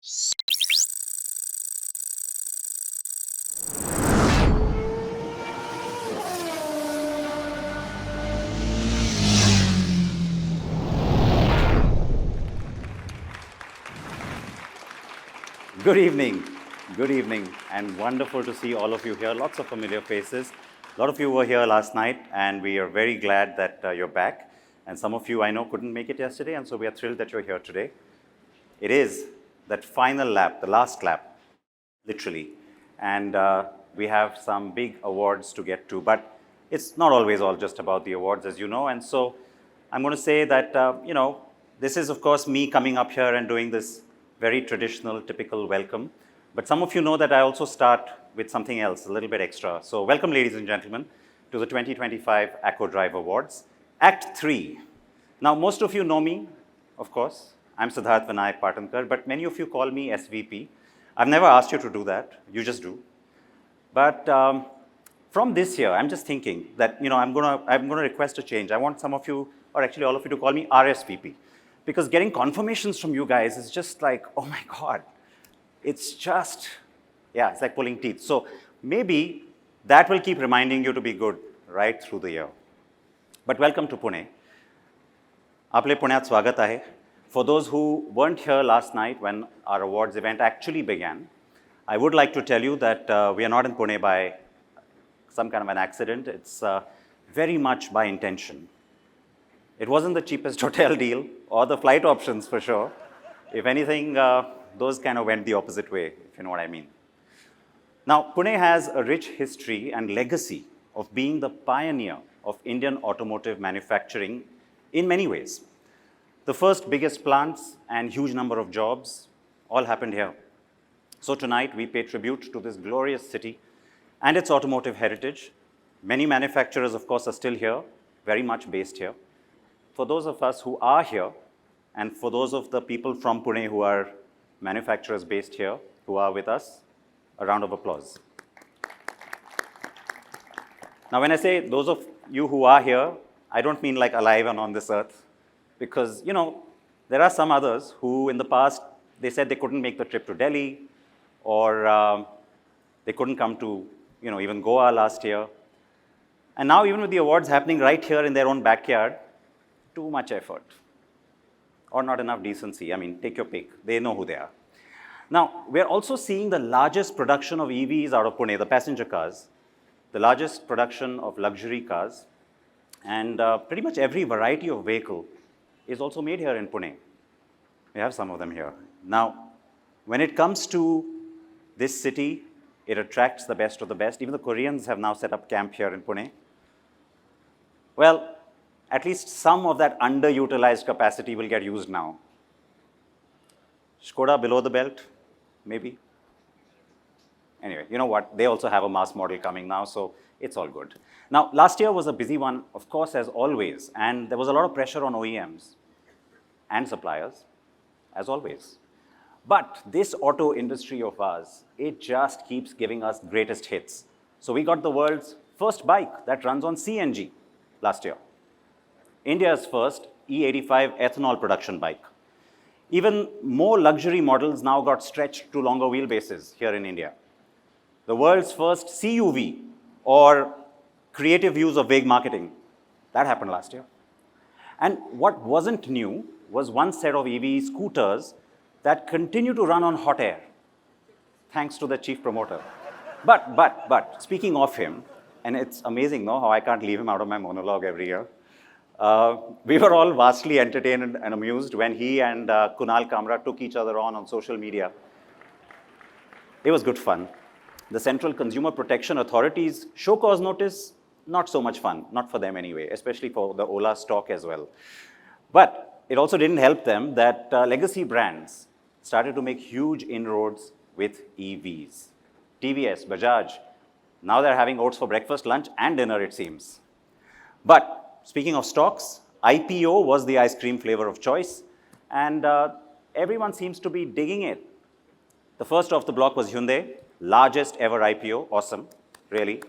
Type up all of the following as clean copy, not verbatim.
Good evening, and wonderful to see all of you here. Lots of familiar faces. A lot of you were here last night, and we are very glad that you're back. And some of you I know couldn't make it yesterday, and so we are thrilled that you're here today. It is that final lap, the last lap, literally. And we have some big awards to get to, but it's not always all just about the awards, as you know. And so I'm going to say that, this is, of course, me coming up here and doing this very traditional, typical welcome. But some of you know that I also start with something else, a little bit extra. So welcome, ladies and gentlemen, to the 2025 ACKO Drive Awards, Act 3. Now, most of you know me, of course. I'm Siddharth Vinayak Patankar, but many of you call me SVP. I've never asked you to do that. You just do. But from this year, I'm just thinking that, I'm going to request a change. I want some of you, or actually all of you, to call me RSVP. Because getting confirmations from you guys is just like, oh my God. It's just, it's like pulling teeth. So maybe that will keep reminding you to be good right through the year. But welcome to Pune. Aple Punyat swagat ahe. For those who weren't here last night when our awards event actually began, I would like to tell you that we are not in Pune by some kind of an accident. It's very much by intention. It wasn't the cheapest hotel deal or the flight options for sure. If anything, those kind of went the opposite way, if you know what I mean. Now, Pune has a rich history and legacy of being the pioneer of Indian automotive manufacturing in many ways. The first biggest plants and huge number of jobs all happened here. So tonight, we pay tribute to this glorious city and its automotive heritage. Many manufacturers, of course, are still here, very much based here. For those of us who are here, and for those of the people from Pune who are manufacturers based here, who are with us, a round of applause. Now, when I say those of you who are here, I don't mean like alive and on this earth, because, there are some others who in the past, they said they couldn't make the trip to Delhi, or they couldn't come to, even Goa last year. And now, even with the awards happening right here in their own backyard, too much effort or not enough decency. I mean, take your pick. They know who they are. Now, we're also seeing the largest production of EVs out of Pune, the passenger cars, the largest production of luxury cars, and pretty much every variety of vehicle is also made here in Pune. We have some of them here. Now, when it comes to this city, it attracts the best of the best. Even the Koreans have now set up camp here in Pune. Well, at least some of that underutilized capacity will get used now. Skoda below the belt, maybe. Anyway, you know what? They also have a mass model coming now, so it's all good. Now, last year was a busy one, of course, as always, and there was a lot of pressure on OEMs and suppliers, as always. But this auto industry of ours, it just keeps giving us greatest hits. So we got the world's first bike that runs on CNG last year. India's first E85 ethanol production bike. Even more luxury models now got stretched to longer wheelbases here in India. The world's first CUV, or creative use of vague marketing, that happened last year. And what wasn't new was one set of EV scooters that continue to run on hot air, thanks to the chief promoter. But, speaking of him, and it's amazing, no, how I can't leave him out of my monologue every year. We were all vastly entertained and amused when he and Kunal Kamra took each other on social media. It was good fun. The Central Consumer Protection Authority's show cause notice, not so much fun, not for them anyway, especially for the Ola stock as well. But it also didn't help them that legacy brands started to make huge inroads with EVs. TVS, Bajaj, now they're having oats for breakfast, lunch, and dinner, it seems. But speaking of stocks, IPO was the ice cream flavor of choice, and everyone seems to be digging it. The first off the block was Hyundai, largest ever IPO, awesome, really.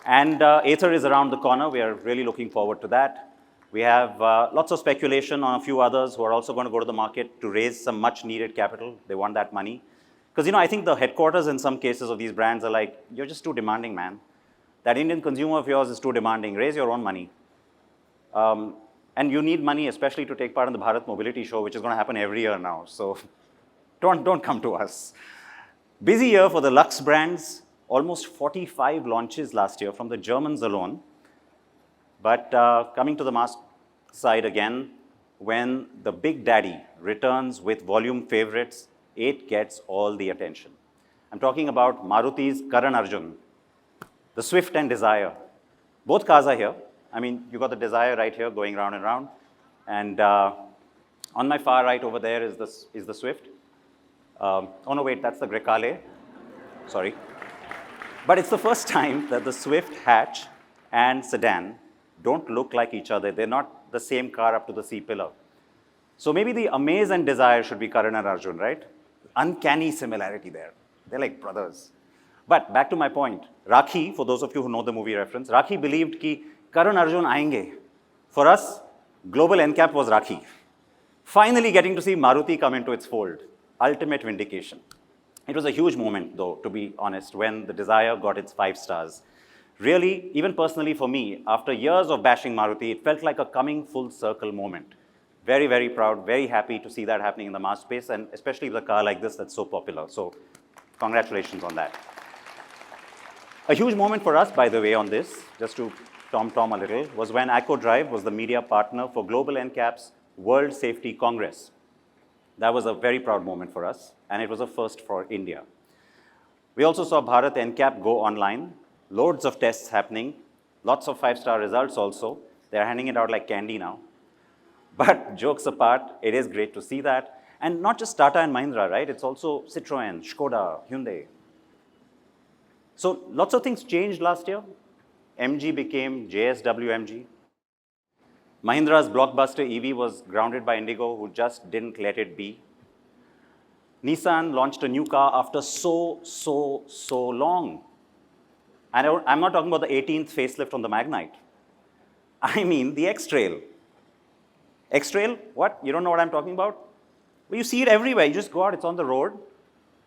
And Ather is around the corner, we are really looking forward to that. We have lots of speculation on a few others who are also going to go to the market to raise some much needed capital. They want that money. Because, I think the headquarters in some cases of these brands are like, you're just too demanding, man. That Indian consumer of yours is too demanding. Raise your own money. And you need money, especially to take part in the Bharat Mobility Show, which is going to happen every year now. So don't come to us. Busy year for the Lux brands. Almost 45 launches last year from the Germans alone. But coming to the mass side again, when the big daddy returns with volume favorites, it gets all the attention. I'm talking about Maruti's Karan Arjun, the Swift and Dzire. Both cars are here. I mean, you got the Dzire right here going round and round. And on my far right over there is the Swift. Oh no, wait, that's the Grecale. Sorry. But it's the first time that the Swift hatch and sedan don't look like each other. They're not the same car up to the C-pillar. So maybe the Amaze and Dzire should be Karan and Arjun, right? Uncanny similarity there. They're like brothers. But back to my point. Rakhi, for those of you who know the movie reference, Rakhi believed ki Karan Arjun aayenge. For us, global NCAP was Rakhi. Finally getting to see Maruti come into its fold. Ultimate vindication. It was a huge moment, though, to be honest, when the Dzire got its 5 stars. Really, even personally for me, after years of bashing Maruti, it felt like a coming full circle moment. Very, very proud, very happy to see that happening in the mass space, and especially with a car like this that's so popular. So congratulations on that. A huge moment for us, by the way, on this, just to tom-tom a little, was when ACKO Drive was the media partner for Global NCAP's World Safety Congress. That was a very proud moment for us, and it was a first for India. We also saw Bharat NCAP go online, loads of tests happening, lots of 5-star results also. They're handing it out like candy now. But jokes apart, it is great to see that. And not just Tata and Mahindra, right? It's also Citroën, Skoda, Hyundai. So lots of things changed last year. MG became JSW MG. Mahindra's blockbuster EV was grounded by Indigo, who just didn't let it be. Nissan launched a new car after so long. And I'm not talking about the 18th facelift on the Magnite. I mean the X-Trail. X-Trail? What? You don't know what I'm talking about? Well, you see it everywhere. You just go out, it's on the road.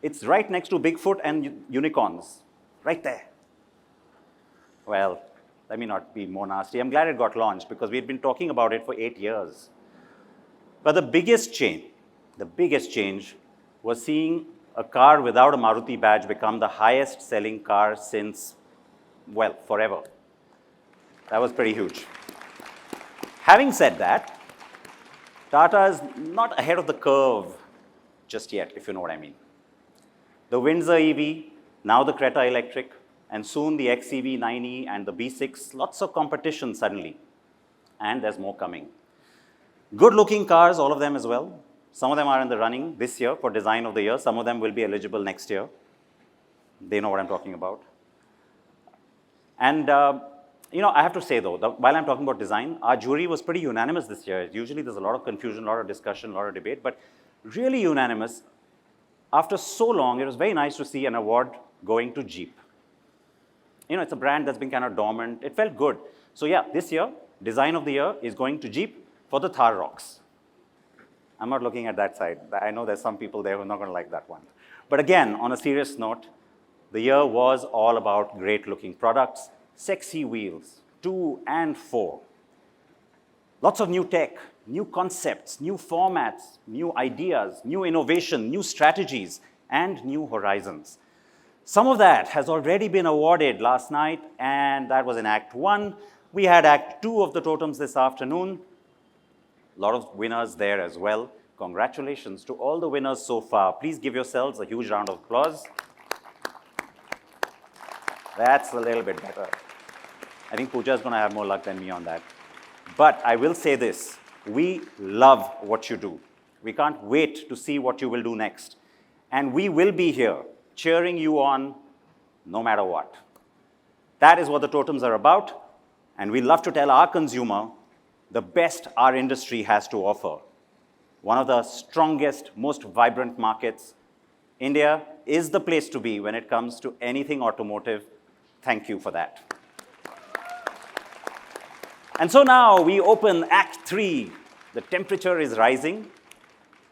It's right next to Bigfoot and unicorns. Right there. Well, let me not be more nasty. I'm glad it got launched because we'd been talking about it for 8 years. But the biggest change was seeing a car without a Maruti badge become the highest selling car since, well, forever. That was pretty huge. Having said that, Tata is not ahead of the curve just yet, if you know what I mean. The Windsor EV, now the Creta Electric, and soon the XEV 9e and the B6, lots of competition suddenly. And there's more coming. Good-looking cars, all of them as well. Some of them are in the running this year for Design of the Year. Some of them will be eligible next year. They know what I'm talking about. And I have to say, though, while I'm talking about design, our jury was pretty unanimous this year. Usually there's a lot of confusion, a lot of discussion, a lot of debate, but really unanimous. After so long, it was very nice to see an award going to Jeep. It's a brand that's been kind of dormant. It felt good. So yeah, this year, Design of the Year is going to Jeep for the Thar Rocks. I'm not looking at that side. I know there's some people there who are not going to like that one. But again, on a serious note, the year was all about great-looking products, sexy wheels, 2 and 4. Lots of new tech, new concepts, new formats, new ideas, new innovation, new strategies, and new horizons. Some of that has already been awarded last night, and that was in Act 1. We had Act 2 of the totems this afternoon. A lot of winners there as well. Congratulations to all the winners so far. Please give yourselves a huge round of applause. That's a little bit better. I think Pooja is going to have more luck than me on that. But I will say this. We love what you do. We can't wait to see what you will do next. And we will be here cheering you on no matter what. That is what the totems are about. And we love to tell our consumer the best our industry has to offer. One of the strongest, most vibrant markets. India is the place to be when it comes to anything automotive. Thank you for that. And so now we open Act 3. The temperature is rising.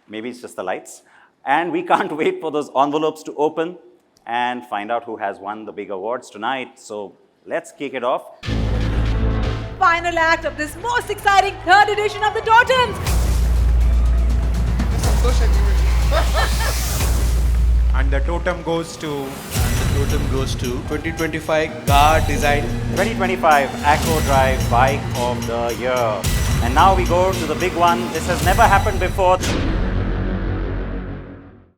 Maybe it's just the lights. And we can't wait for those envelopes to open and find out who has won the big awards tonight. So let's kick it off. Final act of this most exciting third edition of the Totems. And the totem goes to 2025 car design 2025 ACKO Drive Bike of the Year. And now we go to the big one. This has never happened before.